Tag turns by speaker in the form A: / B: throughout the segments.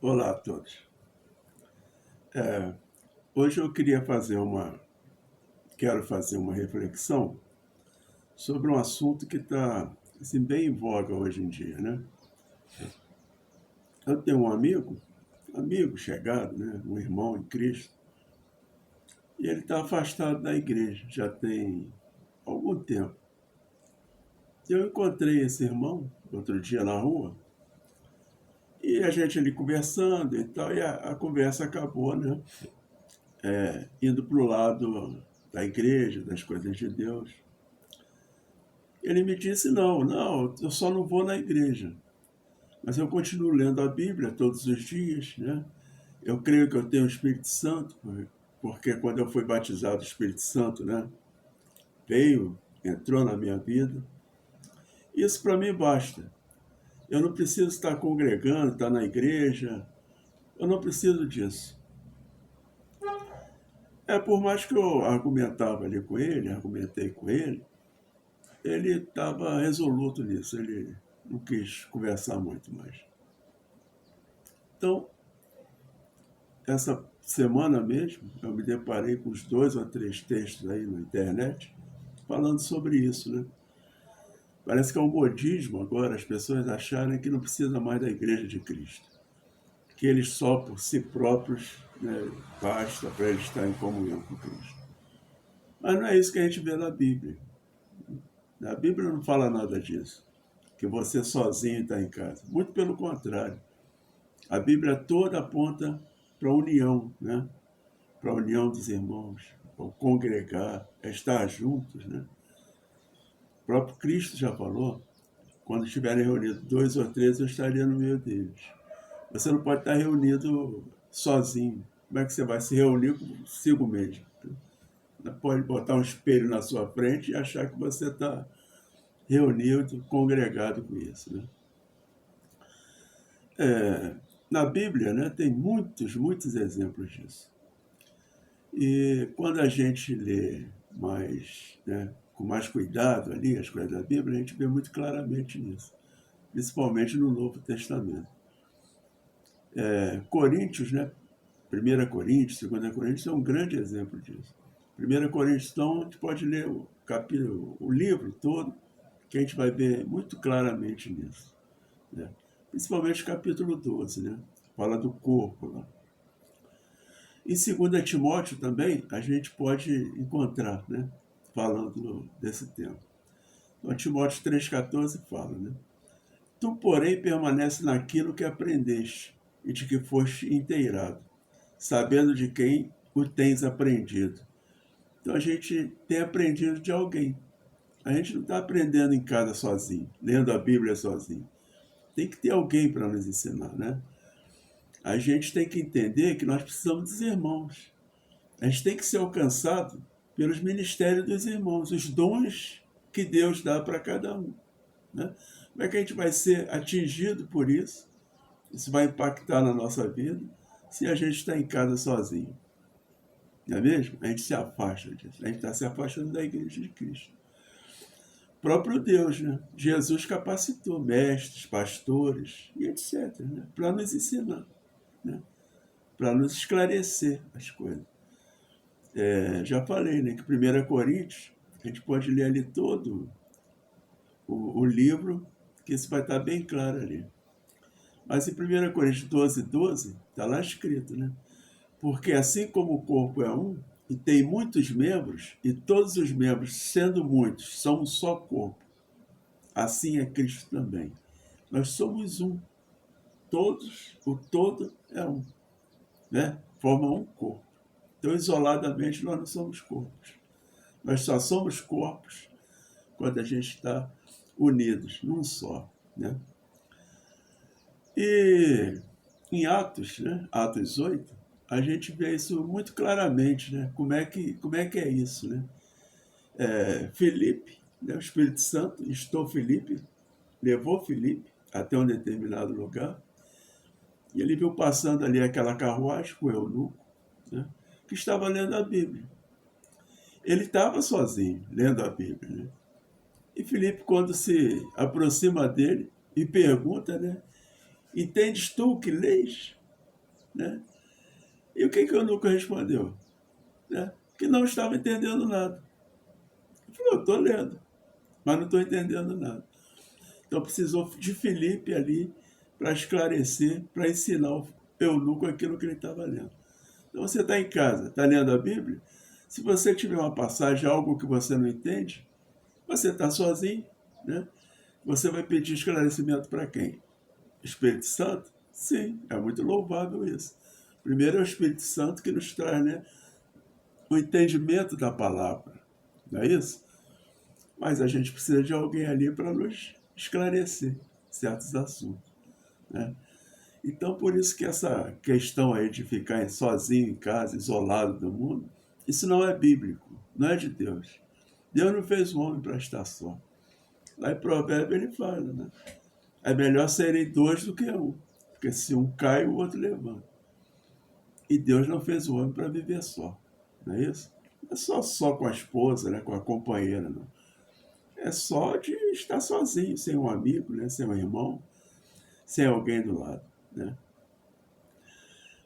A: Olá a todos. Hoje eu quero fazer uma reflexão sobre um assunto que está assim, bem em voga hoje em dia, né? Eu tenho um amigo chegado, né? Um irmão em Cristo, e ele está afastado da igreja, já tem algum tempo. Eu encontrei esse irmão outro dia na rua, e a gente ali conversando e tal, e a conversa acabou, né? Indo para o lado da igreja, das coisas de Deus. Ele me disse: não, eu só não vou na igreja, mas eu continuo lendo a Bíblia todos os dias, né? Eu creio que eu tenho o Espírito Santo, porque quando eu fui batizado, o Espírito Santo, né, entrou na minha vida. Isso para mim basta. Eu não preciso estar congregando, estar na igreja, eu não preciso disso. Por mais que eu argumentei com ele estava resoluto nisso, ele não quis conversar muito mais. Então, essa semana mesmo, eu me deparei com uns 2 ou 3 textos aí na internet falando sobre isso, né? Parece que é um modismo agora as pessoas acharem que não precisa mais da Igreja de Cristo, que eles só por si próprios, né, basta para eles estar em comunhão com Cristo. Mas não é isso que a gente vê na Bíblia. A Bíblia não fala nada disso, que você sozinho está em casa. Muito pelo contrário. A Bíblia toda aponta para a união, né? Para a união dos irmãos, para o congregar, é estar juntos, né? O próprio Cristo já falou, quando estiverem reunidos 2 ou 3, eu estaria no meio deles. Você não pode estar reunido sozinho. Como é que você vai se reunir consigo mesmo? Não pode botar um espelho na sua frente e achar que você está reunido, congregado com isso, né? Na Bíblia, né, tem muitos exemplos disso. E quando a gente lê mais, né, com mais cuidado ali as coisas da Bíblia, a gente vê muito claramente nisso, principalmente no Novo Testamento. Coríntios, né, 1 Coríntios, 2 Coríntios é um grande exemplo disso. 1 Coríntios, então, a gente pode ler o livro todo, que a gente vai ver muito claramente nisso, né? Principalmente o capítulo 12, né? Fala do corpo lá. Em 2 Timóteo também a gente pode encontrar, né, falando desse tema. Então, Timóteo 3,14 fala, né? Tu, porém, permanece naquilo que aprendeste e de que foste inteirado, sabendo de quem o tens aprendido. Então a gente tem aprendido de alguém. A gente não está aprendendo em casa sozinho, lendo a Bíblia sozinho. Tem que ter alguém para nos ensinar, né? A gente tem que entender que nós precisamos dos irmãos. A gente tem que ser alcançado pelos ministérios dos irmãos, os dons que Deus dá para cada um, né? Como é que a gente vai ser atingido por isso? Isso vai impactar na nossa vida se a gente está em casa sozinho. Não é mesmo? A gente se afasta disso. A gente está se afastando da igreja de Cristo. O próprio Deus, né? Jesus capacitou mestres, pastores e etc., né? Para nos ensinar, né? Para nos esclarecer as coisas. Já falei, né, que 1 Coríntios, a gente pode ler ali todo o livro, que isso vai estar bem claro ali. Mas em 1 Coríntios 12, está lá escrito, né? Porque assim como o corpo é um, e tem muitos membros, e todos os membros, sendo muitos, são um só corpo, assim é Cristo também. Nós somos um. O todo é um, né? Forma um corpo. Então, isoladamente, nós não somos corpos. Nós só somos corpos quando a gente está unidos num só, né? E em Atos, né, Atos 8, a gente vê isso muito claramente, né? Como é que é isso, né? Filipe, né, o Espírito Santo levou Filipe até um determinado lugar, e ele viu passando ali aquela carruagem com o eunuco, né, que estava lendo a Bíblia. Ele estava sozinho, lendo a Bíblia, né? E Filipe, quando se aproxima dele e pergunta, né? Entendes tu o que lês? né? E o que que o Eunuco respondeu? Né? Que não estava entendendo nada. Ele falou, estou lendo, mas não estou entendendo nada. Então precisou de Filipe ali para esclarecer, para ensinar o eunuco aquilo que ele estava lendo. Então você está em casa, está lendo a Bíblia, se você tiver uma passagem, algo que você não entende, você está sozinho, né? Você vai pedir esclarecimento para quem? Espírito Santo? Sim, é muito louvável isso. Primeiro é o Espírito Santo que nos traz, né, o entendimento da palavra, não é isso? Mas a gente precisa de alguém ali para nos esclarecer certos assuntos, né? Então, por isso que essa questão aí de ficar sozinho em casa, isolado do mundo, isso não é bíblico, não é de Deus. Deus não fez o homem para estar só. Lá em Provérbio ele fala, né? É melhor serem dois do que um, porque se um cai, o outro levanta. E Deus não fez o homem para viver só, não é isso? Não é só com a esposa, né? Com a companheira, não. É só de estar sozinho, sem um amigo, né? Sem um irmão, sem alguém do lado, né?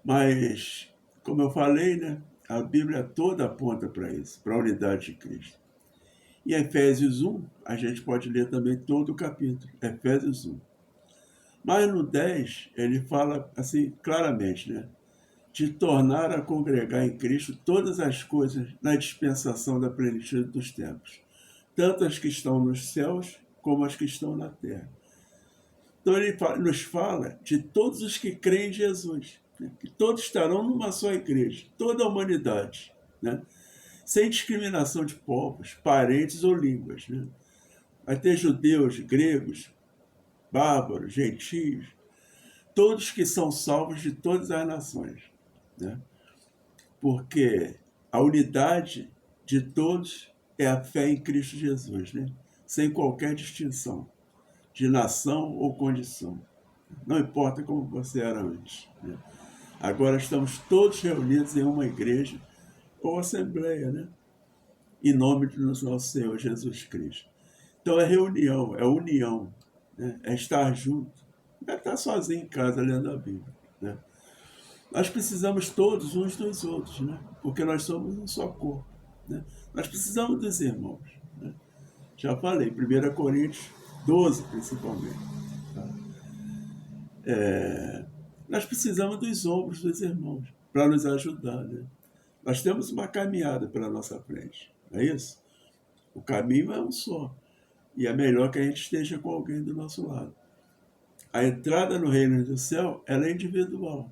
A: Mas, como eu falei, né? A Bíblia toda aponta para isso, para a unidade de Cristo. Em Efésios 1, a gente pode ler também todo o capítulo, Efésios 1. Mas no 10, ele fala assim claramente, né? De tornar a congregar em Cristo todas as coisas na dispensação da plenitude dos tempos, tanto as que estão nos céus como as que estão na terra. Então ele nos fala de todos os que creem em Jesus, né? Que todos estarão numa só igreja, toda a humanidade, né? Sem discriminação de povos, parentes ou línguas, né? Vai ter judeus, gregos, bárbaros, gentios, todos que são salvos de todas as nações, né? Porque a unidade de todos é a fé em Cristo Jesus, né? Sem qualquer distinção de nação ou condição. Não importa como você era antes, né? Agora estamos todos reunidos em uma igreja ou assembleia, né? Em nome do nosso Senhor Jesus Cristo. Então é reunião, é união, né? É estar junto. Não é estar sozinho em casa lendo a Bíblia, né? Nós precisamos todos uns dos outros, né? Porque nós somos um só corpo, né? Nós precisamos dos irmãos, né? Já falei, 1 Coríntios 12, principalmente. Tá? Nós precisamos dos ombros dos irmãos para nos ajudar, né? Nós temos uma caminhada pela nossa frente, não é isso? O caminho é um só. E é melhor que a gente esteja com alguém do nosso lado. A entrada no reino do céu, ela é individual.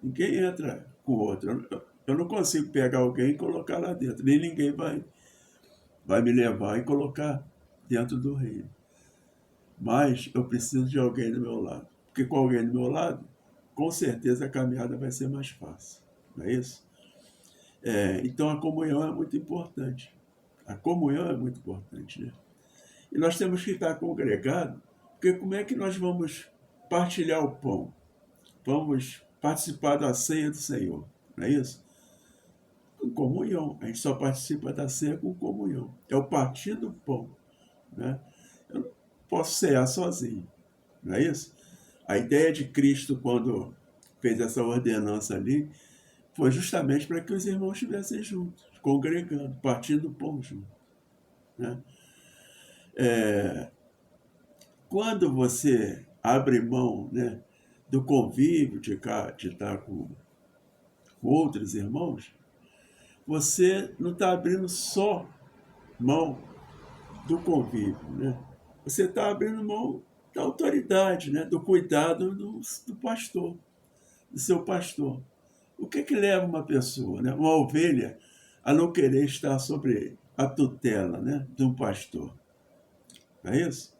A: Ninguém entra com o outro. Eu não consigo pegar alguém e colocar lá dentro. Nem ninguém vai me levar e colocar dentro do reino. Mas eu preciso de alguém do meu lado. Porque com alguém do meu lado, com certeza a caminhada vai ser mais fácil. Não é isso? Então a comunhão é muito importante. A comunhão é muito importante, né? E nós temos que estar congregados, porque como é que nós vamos partilhar o pão? Vamos participar da ceia do Senhor, não é isso? Com comunhão. A gente só participa da ceia com comunhão. É o partir do pão, né? Eu não posso cear sozinho, não é isso? A ideia de Cristo, quando fez essa ordenança ali, foi justamente para que os irmãos estivessem juntos, congregando, partindo o pão junto, né? Quando você abre mão, né, do convívio de estar com outros irmãos, você não está abrindo só mão do convívio, né? Você está abrindo mão da autoridade, né? Do cuidado do pastor, do seu pastor. O que leva uma pessoa, né, uma ovelha, a não querer estar sobre a tutela, né, de um pastor? Não é isso?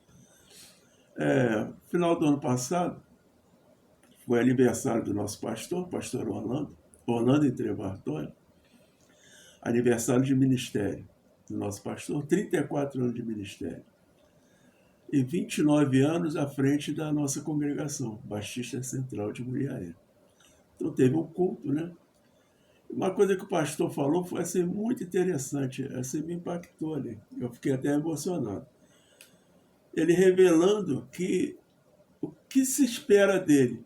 A: No final do ano passado, foi aniversário do nosso pastor Orlando Entrebartoli, aniversário de ministério do nosso pastor, 34 anos de ministério. E 29 anos à frente da nossa congregação, Batista Central de Muriaé. Então teve um culto, né? Uma coisa que o pastor falou foi assim, muito interessante, assim, me impactou ali. Eu fiquei até emocionado. Ele revelando que o que se espera dele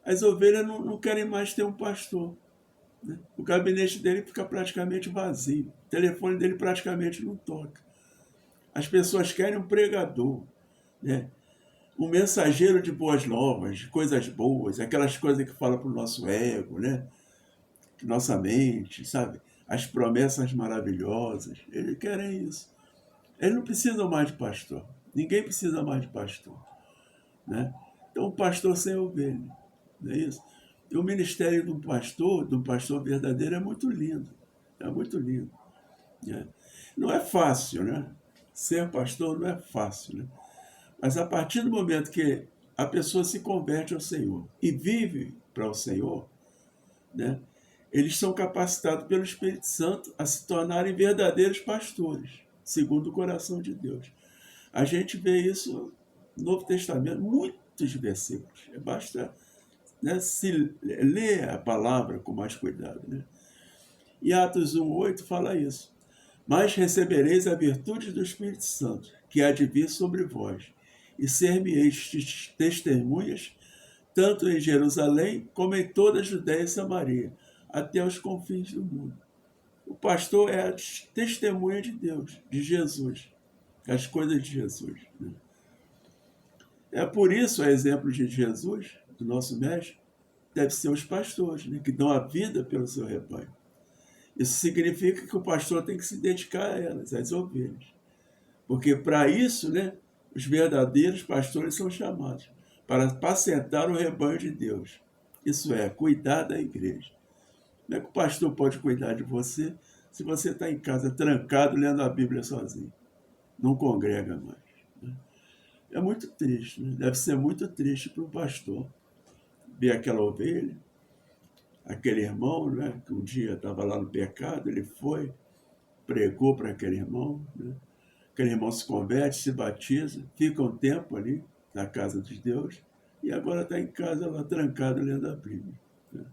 A: as ovelhas não querem mais ter um pastor, né? O gabinete dele fica praticamente vazio, o telefone dele praticamente não toca. As pessoas querem um pregador, né? Um mensageiro de boas novas, de coisas boas, aquelas coisas que falam para o nosso ego, né? Nossa mente, sabe? As promessas maravilhosas. Eles querem isso. Eles não precisam mais de pastor. Ninguém precisa mais de pastor, né? Então, um pastor sem ovelha, não é isso? E o ministério de um pastor verdadeiro, é muito lindo. É muito lindo, né? Não é fácil, né? Ser pastor não é fácil, né? Mas a partir do momento que a pessoa se converte ao Senhor e vive para o Senhor, né? Eles são capacitados pelo Espírito Santo a se tornarem verdadeiros pastores, segundo o coração de Deus. A gente vê isso no Novo Testamento, muitos versículos. Basta, né, se ler a palavra com mais cuidado, né? E Atos 1:8 fala isso. Mas recebereis a virtude do Espírito Santo, que há de vir sobre vós, e ser-me-eis testemunhas, tanto em Jerusalém como em toda a Judéia e Samaria, até os confins do mundo. O pastor é a testemunha de Deus, de Jesus, as coisas de Jesus, né? É por isso, a exemplo de Jesus, do nosso mestre, deve ser os pastores, né, que dão a vida pelo seu rebanho. Isso significa que o pastor tem que se dedicar a elas, às ovelhas. Porque para isso, né, os verdadeiros pastores são chamados, para apacentar o rebanho de Deus. Isso é, cuidar da igreja. Como é que o pastor pode cuidar de você se você está em casa trancado lendo a Bíblia sozinho? Não congrega mais, né? É muito triste, né? Deve ser muito triste para o pastor ver aquela ovelha, aquele irmão, né, que um dia estava lá no pecado, ele foi, pregou para aquele irmão, né? Aquele irmão se converte, se batiza, fica um tempo ali na casa de Deus e agora está em casa lá trancado lendo a Bíblia, né?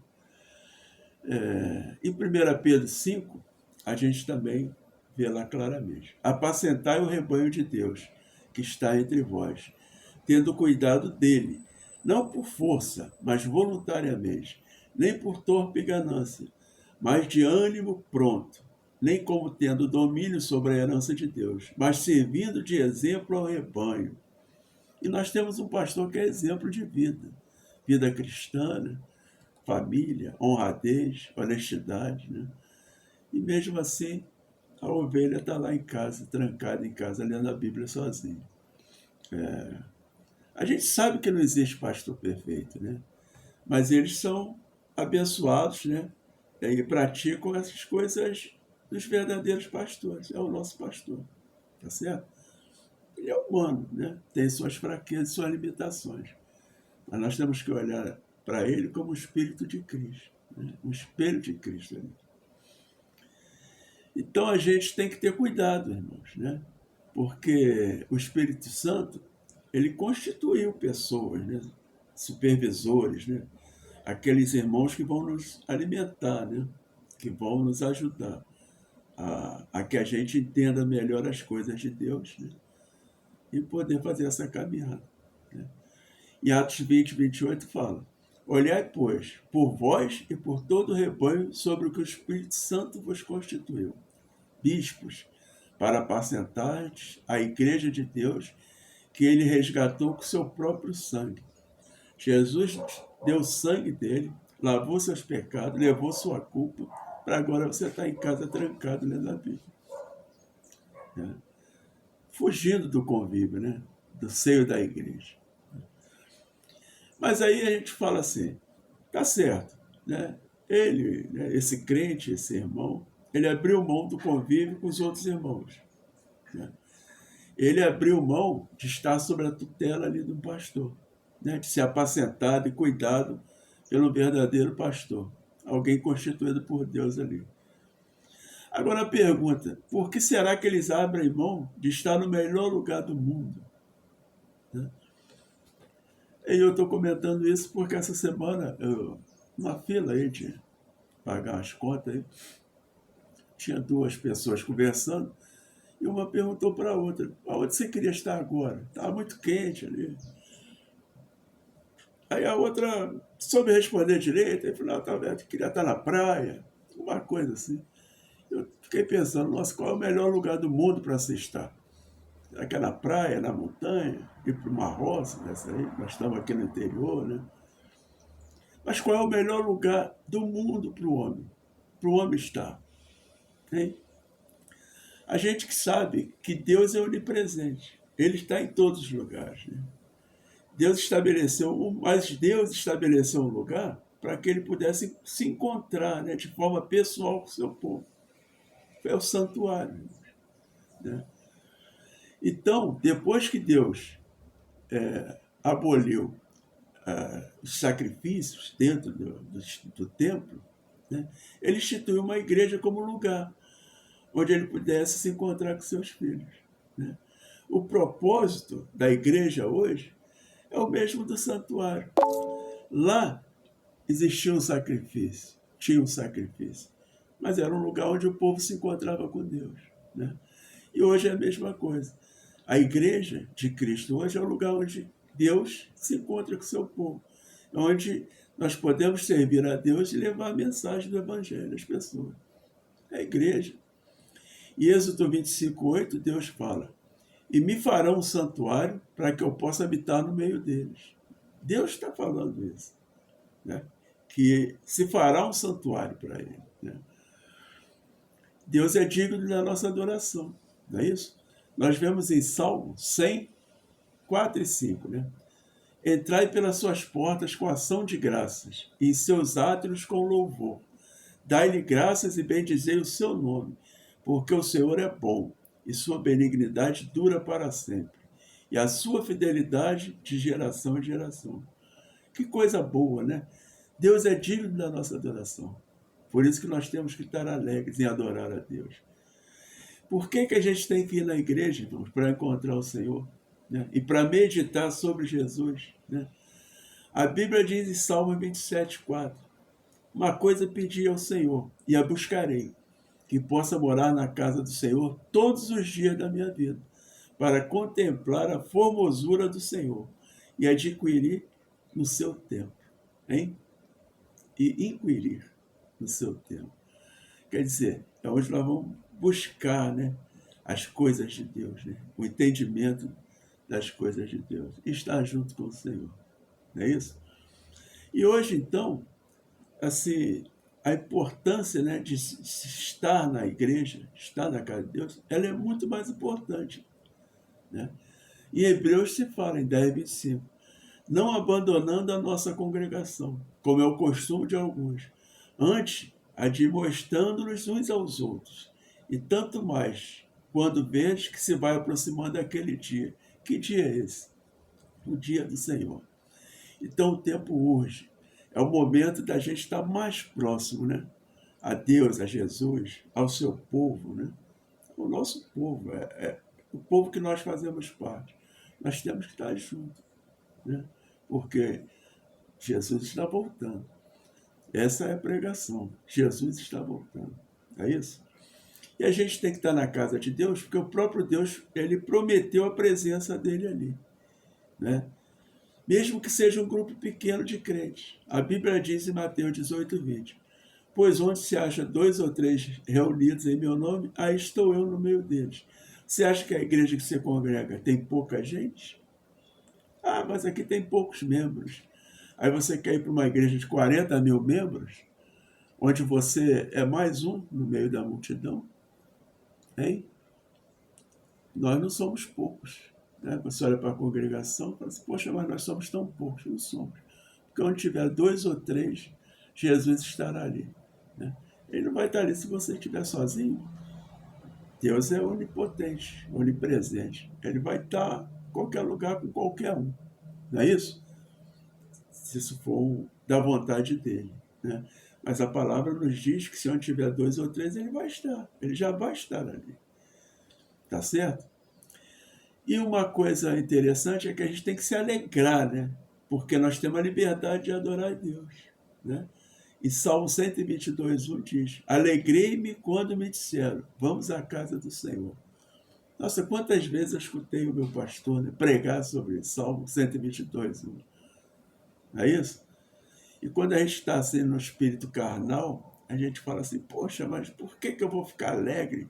A: Em 1 Pedro 5, a gente também vê lá claramente: apacentai o rebanho de Deus que está entre vós, tendo cuidado dele, não por força, mas voluntariamente, nem por torpe ganância, mas de ânimo pronto, nem como tendo domínio sobre a herança de Deus, mas servindo de exemplo ao rebanho. E nós temos um pastor que é exemplo de vida, vida cristã, né? Família, honradez, honestidade, né? E mesmo assim, a ovelha está lá em casa, trancada em casa, lendo a Bíblia sozinha. A gente sabe que não existe pastor perfeito, né? Mas eles são abençoados, né? E praticam essas coisas dos verdadeiros pastores. É o nosso pastor, tá certo? Ele é humano, né? Tem suas fraquezas, suas limitações. Mas nós temos que olhar para ele como o Espírito de Cristo, né? O Espelho de Cristo ali. Então a gente tem que ter cuidado, irmãos, né? Porque o Espírito Santo, ele constituiu pessoas, né? Supervisores, né? Aqueles irmãos que vão nos alimentar, né? Que vão nos ajudar a que a gente entenda melhor as coisas de Deus, né? E poder fazer essa caminhada, né? E Atos 20:28 fala: olhai, pois, por vós e por todo o rebanho sobre o que o Espírito Santo vos constituiu, bispos, para apacentar a igreja de Deus, que ele resgatou com seu próprio sangue. Jesus deu o sangue dele, lavou seus pecados, levou sua culpa, para agora você estar em casa trancado lendo a Bíblia, né? Fugindo do convívio, né? Do seio da igreja. Mas aí a gente fala assim, tá certo, né? Ele, né, esse crente, esse irmão, ele abriu mão do convívio com os outros irmãos, né? Ele abriu mão de estar sob a tutela ali do pastor, né? De ser apacentado e cuidado pelo verdadeiro pastor, alguém constituído por Deus ali. Agora a pergunta: por que será que eles abrem mão de estar no melhor lugar do mundo, né? E eu estou comentando isso porque essa semana, na fila aí de pagar as contas, aí, tinha duas pessoas conversando e uma perguntou para a outra: aonde você queria estar agora? Estava muito quente ali. Aí a outra soube responder direito, aí falou, queria estar na praia, uma coisa assim. Eu fiquei pensando, nossa, qual é o melhor lugar do mundo para se estar? Será que é na praia, na montanha, ir para uma roça dessa aí? Nós estamos aqui no interior, né? Mas qual é o melhor lugar do mundo para o homem? Para o homem estar? Hein? A gente que sabe que Deus é onipresente. Ele está em todos os lugares. Né? Mas Deus estabeleceu um lugar para que ele pudesse se encontrar, né, de forma pessoal com o seu povo. É o santuário. Né? Então, depois que Deus aboliu os sacrifícios dentro do templo, né, ele instituiu uma igreja como lugar onde ele pudesse se encontrar com seus filhos. Né? O propósito da igreja hoje é o mesmo do santuário. Lá existia um sacrifício, tinha um sacrifício, mas era um lugar onde o povo se encontrava com Deus. Né? E hoje é a mesma coisa. A igreja de Cristo hoje é o lugar onde Deus se encontra com o seu povo, onde nós podemos servir a Deus e levar a mensagem do Evangelho às pessoas. É a igreja. Em Êxodo 25:8, Deus fala, e me farão um santuário para que eu possa habitar no meio deles. Deus está falando isso. Né? Que se fará um santuário para ele. Né? Deus é digno da nossa adoração, não é isso? Nós vemos em Salmo 100, 4 e 5, né? Entrai pelas suas portas com ação de graças, e em seus átrios com louvor. Dai-lhe graças e bendizei o seu nome, porque o Senhor é bom, e sua benignidade dura para sempre, e a sua fidelidade de geração em geração. Que coisa boa, né? Deus é digno da nossa adoração. Por isso que nós temos que estar alegres em adorar a Deus. Por que a gente tem que ir na igreja, irmãos, para encontrar o Senhor? Né? E para meditar sobre Jesus? Né? A Bíblia diz em Salmo 27:4, uma coisa pedi ao Senhor, e a buscarei, que possa morar na casa do Senhor todos os dias da minha vida, para contemplar a formosura do Senhor e adquirir no seu tempo. Hein? E inquirir no seu tempo. Quer dizer, é onde nós vamos buscar, né, as coisas de Deus, né, o entendimento das coisas de Deus, e estar junto com o Senhor. Não é isso? E hoje, então, assim, a importância, né, de estar na igreja, estar na casa de Deus, ela é muito mais importante. Né? Em Hebreus se fala, em 10:25, não abandonando a nossa congregação, como é o costume de alguns, antes admoestando-nos uns aos outros, e tanto mais, quando vês que se vai aproximando aquele dia. Que dia é esse? O dia do Senhor. Então o tempo urge. É o momento da gente estar mais próximo, né? A Deus, a Jesus, ao seu povo, né? O nosso povo, o povo que nós fazemos parte. Nós temos que estar juntos, né? Porque Jesus está voltando. Essa é a pregação. Jesus está voltando. É isso? E a gente tem que estar na casa de Deus, porque o próprio Deus, ele prometeu a presença dele ali. Né? Mesmo que seja um grupo pequeno de crentes. A Bíblia diz em Mateus 18:20, pois onde se acha 2 ou 3 reunidos em meu nome, aí estou eu no meio deles. Você acha que a igreja que você congrega tem pouca gente? Ah, mas aqui tem poucos membros. Aí você quer ir para uma igreja de 40 mil membros, onde você é mais um no meio da multidão? Hein? Nós não somos poucos. Né? Você olha para a congregação e fala assim, poxa, mas nós somos tão poucos. Não somos. Porque onde tiver 2 ou 3, Jesus estará ali. Né? Ele não vai estar ali se você estiver sozinho. Deus é onipotente, onipresente. Ele vai estar em qualquer lugar com qualquer um. Não é isso? Se isso for da vontade dele. Né? Mas a palavra nos diz que se onde tiver 2 ou 3, ele vai estar. Ele já vai estar ali. Tá certo? E uma coisa interessante é que a gente tem que se alegrar, né? Porque nós temos a liberdade de adorar a Deus. Né? E Salmo 122:1 diz, alegrei-me quando me disseram, vamos à casa do Senhor. Nossa, quantas vezes eu escutei o meu pastor, né, pregar sobre Salmo 122:1. não é isso? E quando a gente está assim no espírito carnal, a gente fala assim, poxa, mas por que eu vou ficar alegre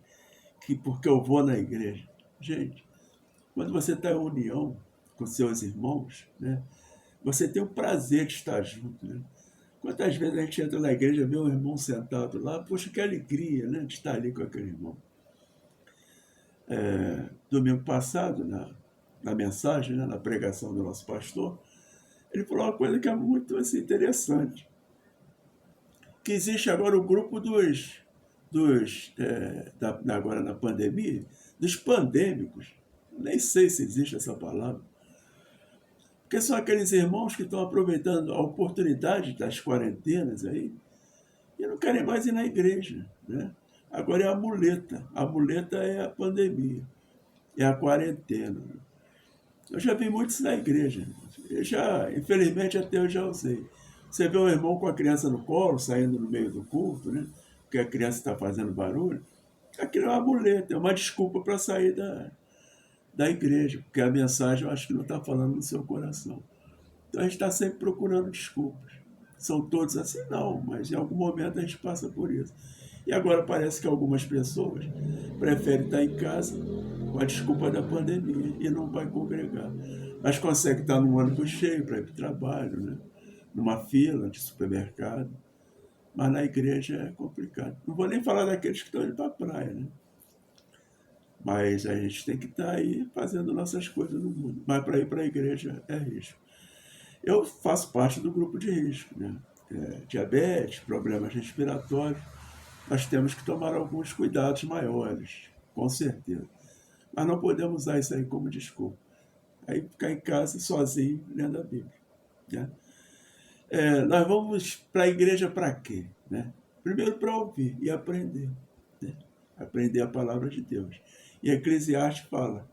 A: porque eu vou na igreja? Gente, quando você está em união com seus irmãos, né, você tem o prazer de estar junto. Né? Quantas vezes a gente entra na igreja e vê um irmão sentado lá, poxa, que alegria, né, de estar ali com aquele irmão. Domingo passado, na mensagem, né, na pregação do nosso pastor, ele falou uma coisa que é muito assim, interessante, que existe agora o grupo agora na pandemia, dos pandêmicos. Nem sei se existe essa palavra. Porque são aqueles irmãos que estão aproveitando a oportunidade das quarentenas aí e não querem mais ir na igreja. Né? Agora é a muleta. A muleta é a pandemia, é a quarentena. Eu já vi muitos na igreja. Infelizmente, até eu já usei. Você vê um irmão com a criança no colo, saindo no meio do culto, né? Porque a criança está fazendo barulho. Aquilo é uma muleta, é uma desculpa para sair da igreja, porque a mensagem eu acho que não está falando no seu coração. Então a gente está sempre procurando desculpas. São todos assim? Não, mas em algum momento a gente passa por isso. E agora parece que algumas pessoas preferem estar em casa com a desculpa da pandemia e não vai congregar. Mas consegue estar num ônibus cheio para ir para o trabalho, né? Numa fila de supermercado. Mas na igreja é complicado. Não vou nem falar daqueles que estão indo para a praia, né? Mas a gente tem que estar aí fazendo nossas coisas no mundo. Mas para ir para a igreja é risco. Eu faço parte do grupo de risco, né? Diabetes, problemas respiratórios. Nós temos que tomar alguns cuidados maiores, com certeza. Mas não podemos usar isso aí como desculpa. Aí ficar em casa sozinho lendo a Bíblia. Né? Nós vamos para a igreja para quê? Né? Primeiro para ouvir e aprender. Né? Aprender a palavra de Deus. E Eclesiastes fala,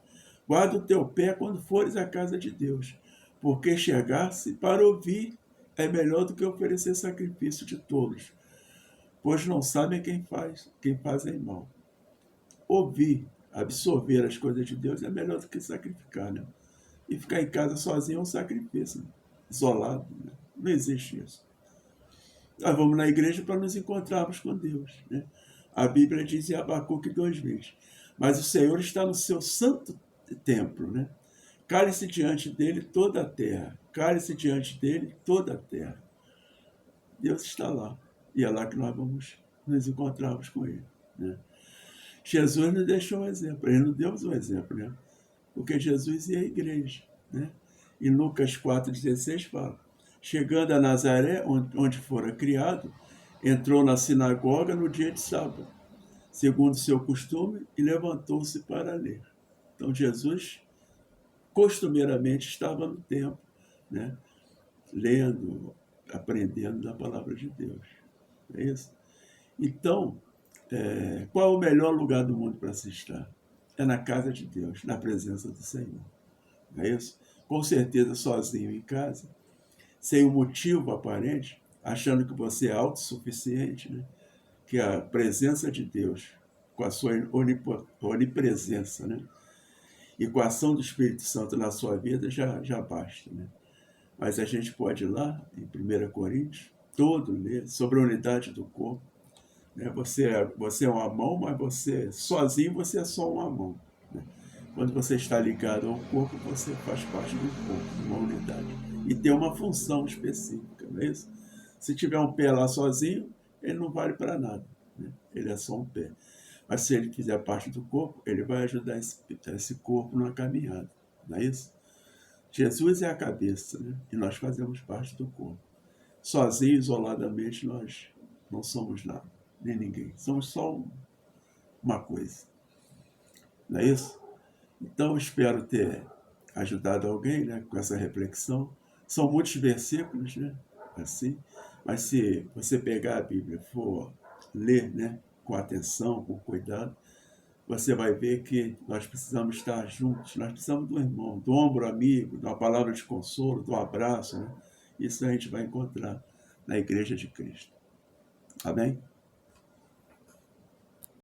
A: guarda o teu pé quando fores à casa de Deus, porque chegar-se para ouvir é melhor do que oferecer sacrifício de tolos, pois não sabem quem fazem mal. Ouvir, absorver as coisas de Deus é melhor do que sacrificar, né? E ficar em casa sozinho é um sacrifício, né? Isolado, né? Não existe isso. Nós vamos na igreja para nos encontrarmos com Deus, né? A Bíblia diz em Abacuque 2:20, mas o Senhor está no seu santo templo, né? Cale-se diante dele toda a terra. Cale-se diante dele toda a terra. Deus está lá. E é lá que nós vamos nos encontrarmos com ele. Né? Jesus nos deixou um exemplo. Ele nos deu um exemplo. Né? Porque Jesus ia à igreja. Né? E Lucas 4,16 fala, chegando a Nazaré, onde fora criado, entrou na sinagoga no dia de sábado, segundo seu costume, e levantou-se para ler. Então Jesus costumeiramente estava no templo, né? Lendo, aprendendo da palavra de Deus. É isso? Então, qual é o melhor lugar do mundo para se estar? É na casa de Deus, na presença do Senhor. Não é isso? Com certeza sozinho em casa, sem um motivo aparente, achando que você é autossuficiente, né? Que a presença de Deus, com a sua onipresença, né? E com a ação do Espírito Santo na sua vida já basta. Né? Mas a gente pode ir lá, em 1 Coríntios, todo ler sobre a unidade do corpo. Né? Você é uma mão, mas sozinho você é só uma mão. Né? Quando você está ligado ao corpo, você faz parte do corpo, de uma unidade. E tem uma função específica, não é isso? Se tiver um pé lá sozinho, ele não vale para nada. Né? Ele é só um pé. Mas se ele fizer parte do corpo, ele vai ajudar esse corpo na caminhada. Não é isso? Jesus é a cabeça, né? E nós fazemos parte do corpo. Sozinho, isoladamente, nós não somos nada, nem ninguém. Somos só uma coisa. Não é isso? Então, espero ter ajudado alguém, né, com essa reflexão. São muitos versículos, né? Assim. Mas se você pegar a Bíblia e for ler, né, com atenção, com cuidado, você vai ver que nós precisamos estar juntos, nós precisamos do irmão, do ombro amigo, de uma palavra de consolo, do abraço, né? Isso a gente vai encontrar na Igreja de Cristo. Amém?